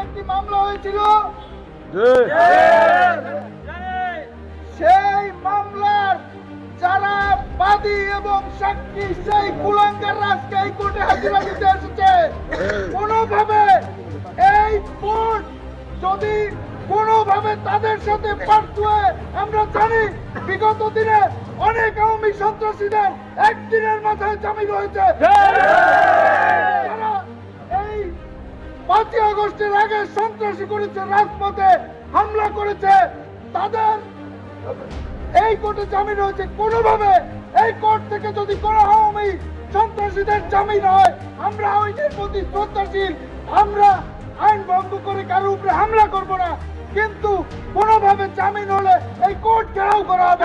একটি মামলা হয়েছিল, সেই মামলার যারা বাদী এবং সাক্ষী সেই কুলাঙ্গার রাজকে এই কোর্টে হাজিরা দিতে এসেছে। কোনোভাবে এই কোর্ট যদি কোনোভাবে তাদের সাথে পার্থ হয়ে, আমরা জানি বিগত দিনে অনেক আওয়ামী সন্ত্রাসীদের একদিনের মাথায় জামিন হয়েছে। তারা এই 5ই আগস্টের আগে সন্ত্রাসী করেছে, রাজপথে হামলা করেছে, তাদের এই কোর্টে জামিন হয়েছে। কোনোভাবে এই কোর্ট থেকে যদি কোনো আওয়ামী সন্ত্রাসীদের জামিন হয়, আমরা আইনের প্রতি শ্রদ্ধাশীল, আমরা আইন ভঙ্গ করে কারো উপরে হামলা করব না, কিন্তু কোনোভাবে জামিন হলে এই কোর্ট ঘেরাও করা হবে।